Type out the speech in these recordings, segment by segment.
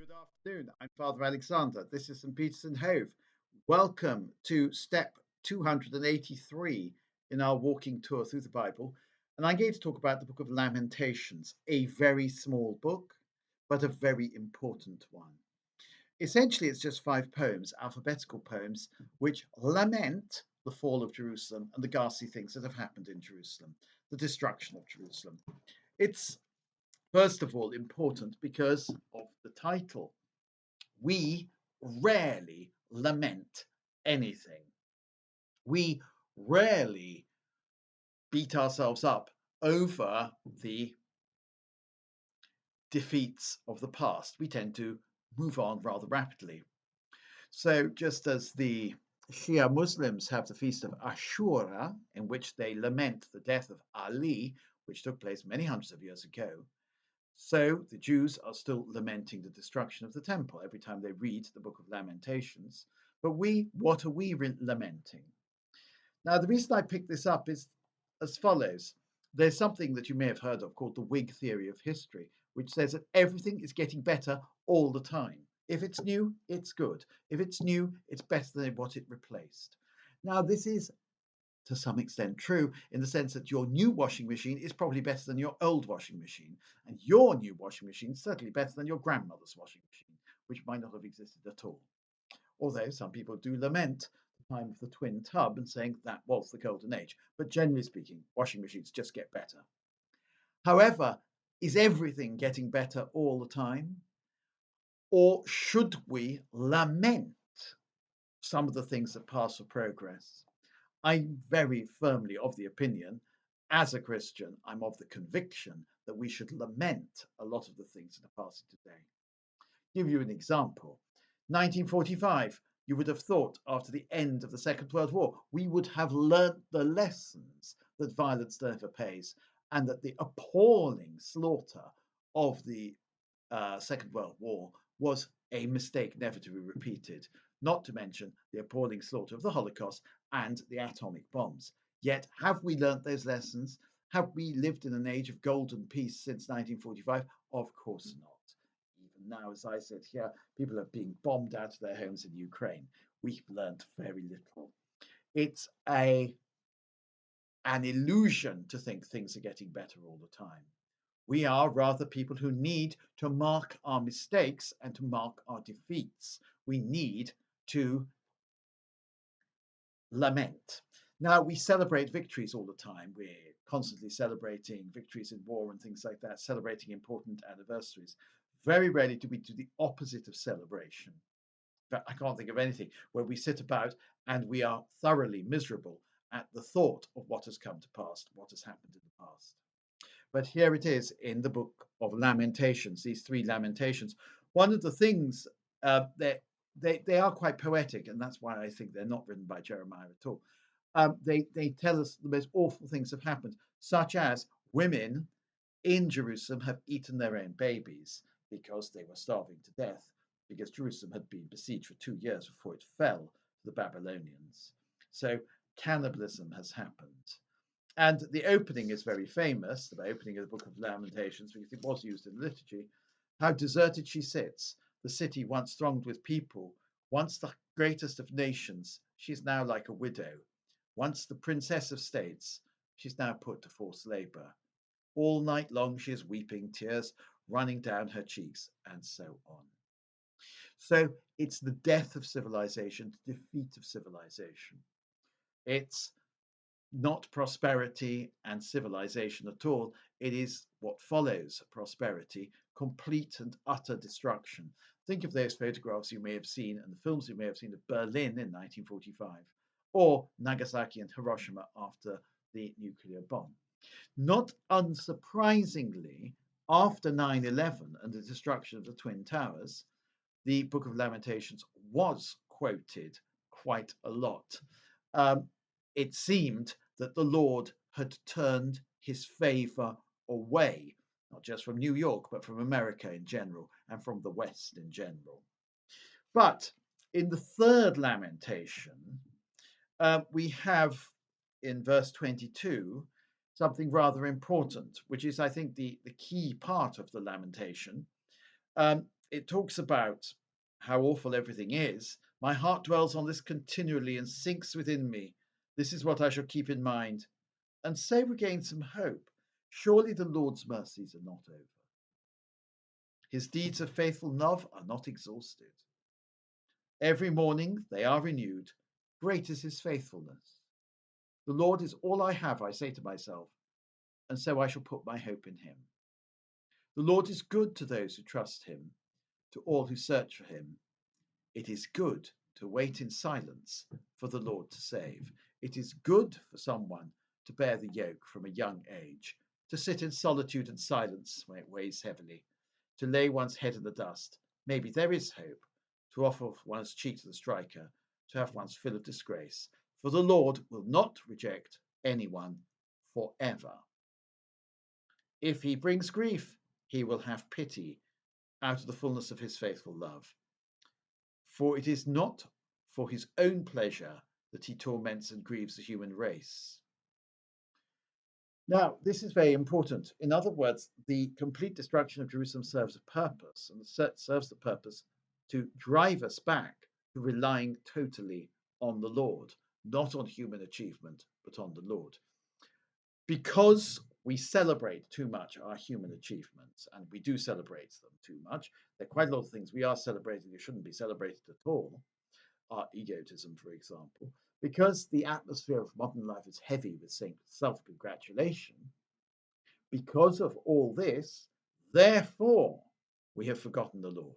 Good afternoon. I'm Father Alexander. This is St. Peter's and Hove. Welcome to step 283 in our walking tour through the Bible. And I'm going to talk about the book of Lamentations, a very small book, but a very important one. Essentially, it's just 5 poems, alphabetical poems, which lament the fall of Jerusalem and the ghastly things that have happened in Jerusalem, the destruction of Jerusalem. It's first of all important because of the title. We rarely lament anything. We rarely beat ourselves up over the defeats of the past. We tend to move on rather rapidly. So, just as the Shia Muslims have the feast of Ashura, in which they lament the death of Ali, which took place many hundreds of years ago, so the Jews are still lamenting the destruction of the temple every time they read the book of Lamentations. But what are we lamenting? Now, the reason I picked this up is as follows. There's something that you may have heard of called the Whig theory of history, which says that everything is getting better all the time. If it's new, it's good. If it's new, it's better than what it replaced. Now, this is to some extent true in the sense that your new washing machine is probably better than your old washing machine, and your new washing machine is certainly better than your grandmother's washing machine, which might not have existed at all. Although some people do lament the time of the twin tub and saying that was the golden age, but generally speaking, washing machines just get better. However, is everything getting better all the time? Or should we lament some of the things that pass for progress? I'm very firmly of the opinion, as a Christian, I'm of the conviction that we should lament a lot of the things that are passing today. Give you an example. 1945, you would have thought after the end of the Second World War, we would have learnt the lessons that violence never pays and that the appalling slaughter of the Second World War was a mistake never to be repeated, not to mention the appalling slaughter of the Holocaust and the atomic bombs. Yet, have we learnt those lessons? Have we lived in an age of golden peace since 1945? Of course not. Even now, as I said here, people are being bombed out of their homes in Ukraine. We've learnt very little. It's an illusion to think things are getting better all the time. We are rather people who need to mark our mistakes and to mark our defeats. We need to lament. Now, we celebrate victories all the time. We're constantly celebrating victories in war and things like that, celebrating important anniversaries. Very rarely do we do the opposite of celebration. In fact, I can't think of anything where we sit about and we are thoroughly miserable at the thought of what has come to pass, what has happened in the past. But here it is in the book of Lamentations, these 3 Lamentations. One of the things that they are quite poetic, and that's why I think they're not written by Jeremiah at all. They tell us the most awful things have happened, such as women in Jerusalem have eaten their own babies because they were starving to death, because Jerusalem had been besieged for 2 years before it fell to the Babylonians. So cannibalism has happened. And the opening is very famous, the opening of the book of Lamentations, because it was used in liturgy. How deserted she sits, the city once thronged with people, once the greatest of nations, she is now like a widow. Once the princess of states, she is now put to forced labor. All night long she is weeping, tears running down her cheeks, and so on. So it's the death of civilization, the defeat of civilization. It's not prosperity and civilization at all. It is what follows prosperity, complete and utter destruction. Think of those photographs you may have seen and the films you may have seen of Berlin in 1945, or Nagasaki and Hiroshima after the nuclear bomb. Not unsurprisingly, after 9/11 and the destruction of the Twin Towers, the Book of Lamentations was quoted quite a lot. It seemed that the Lord had turned his favor away, not just from New York, but from America in general and from the West in general. But in the 3rd lamentation, we have in verse 22 something rather important, which is, I think, the key part of the lamentation. it talks about how awful everything is, my heart dwells on this continually and sinks within me. This is what I shall keep in mind. And so regain some hope. Surely the Lord's mercies are not over. His deeds of faithful love are not exhausted. Every morning they are renewed. Great is his faithfulness. The Lord is all I have, I say to myself, and so I shall put my hope in him. The Lord is good to those who trust him, to all who search for him. It is good to wait in silence for the Lord to save. It is good for someone to bear the yoke from a young age, to sit in solitude and silence when it weighs heavily, to lay one's head in the dust. Maybe there is hope, to offer one's cheek to the striker, to have one's fill of disgrace. For the Lord will not reject anyone forever. If he brings grief, he will have pity out of the fullness of his faithful love. For it is not for his own pleasure that he torments and grieves the human race. Now, this is very important. In other words, the complete destruction of Jerusalem serves a purpose, and it serves the purpose to drive us back to relying totally on the Lord, not on human achievement, but on the Lord. Because we celebrate too much our human achievements, and we do celebrate them too much, there are quite a lot of things we are celebrating that shouldn't be celebrated at all. Our egotism, for example, because the atmosphere of modern life is heavy with self-congratulation. Because of all this, therefore, we have forgotten the Lord.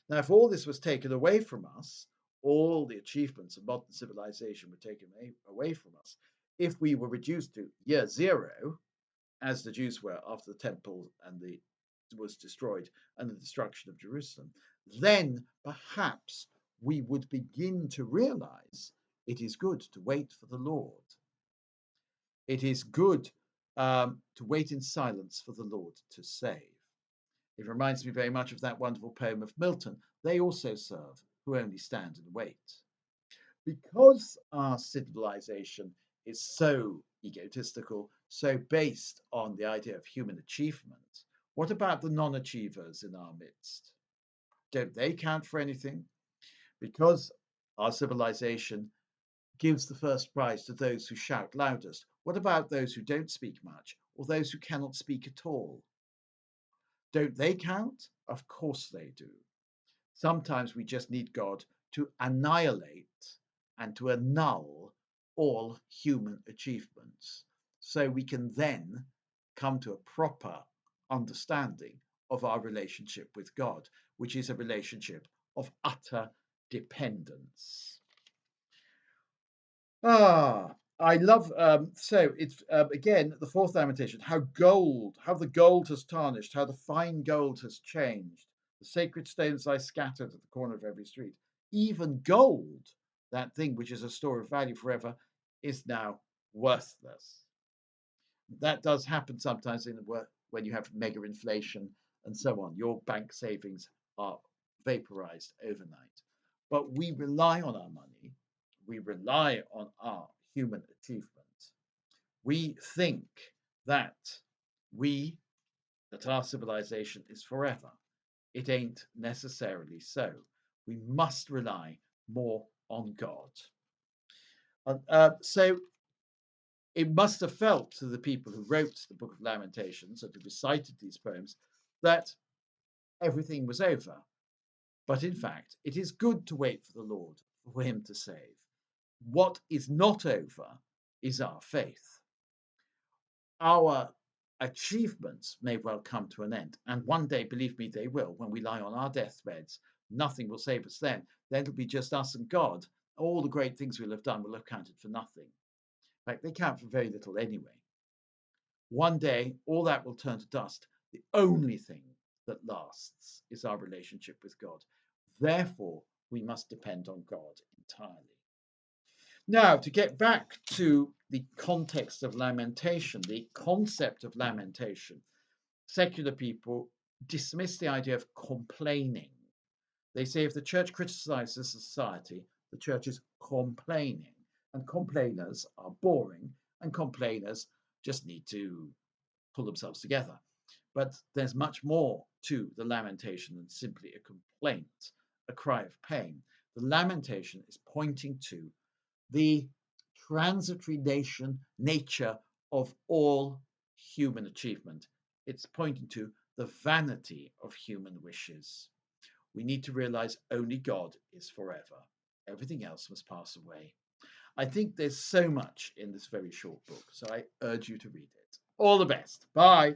Now, if all this was taken away from us, all the achievements of modern civilization were taken away from us, if we were reduced to year zero, as the Jews were after the temple was destroyed and the destruction of Jerusalem, then perhaps we would begin to realize it is good to wait for the Lord. It is good to wait in silence for the Lord to save. It reminds me very much of that wonderful poem of Milton, They also serve who only stand and wait. Because our civilization is so egotistical, so based on the idea of human achievement, what about the non-achievers in our midst? Don't they count for anything? Because our civilization gives the first prize to those who shout loudest, what about those who don't speak much or those who cannot speak at all? Don't they count? Of course they do. Sometimes we just need God to annihilate and to annul all human achievements so we can then come to a proper understanding of our relationship with God, which is a relationship of utter dependence. I love so it's again the fourth lamentation. How the gold has tarnished, how the fine gold has changed. The sacred stones lie scattered at the corner of every street. Even gold, that thing which is a store of value forever, is now worthless. That does happen sometimes in the work when you have mega inflation and so on. Your bank savings are vaporized overnight. But we rely on our money. We rely on our human achievement. We think that that our civilization is forever. It ain't necessarily so. We must rely more on God. So it must have felt to the people who wrote the Book of Lamentations and who recited these poems that everything was over. But in fact, it is good to wait for the Lord, for him to save. What is not over is our faith. Our achievements may well come to an end. And one day, believe me, they will. When we lie on our deathbeds, nothing will save us then. Then it'll be just us and God. All the great things we'll have done will have counted for nothing. In fact, they count for very little anyway. One day, all that will turn to dust. The only thing that lasts is our relationship with God. Therefore, we must depend on God entirely. Now, to get back to the context of lamentation, the concept of lamentation, secular people dismiss the idea of complaining. They say if the church criticizes society, the church is complaining. And complainers are boring, and complainers just need to pull themselves together. But there's much more to the lamentation than simply a complaint, a cry of pain. The lamentation is pointing to the transitory nature of all human achievement. It's pointing to the vanity of human wishes. We need to realize only God is forever. Everything else must pass away. I think there's so much in this very short book, so I urge you to read it. All the best. Bye.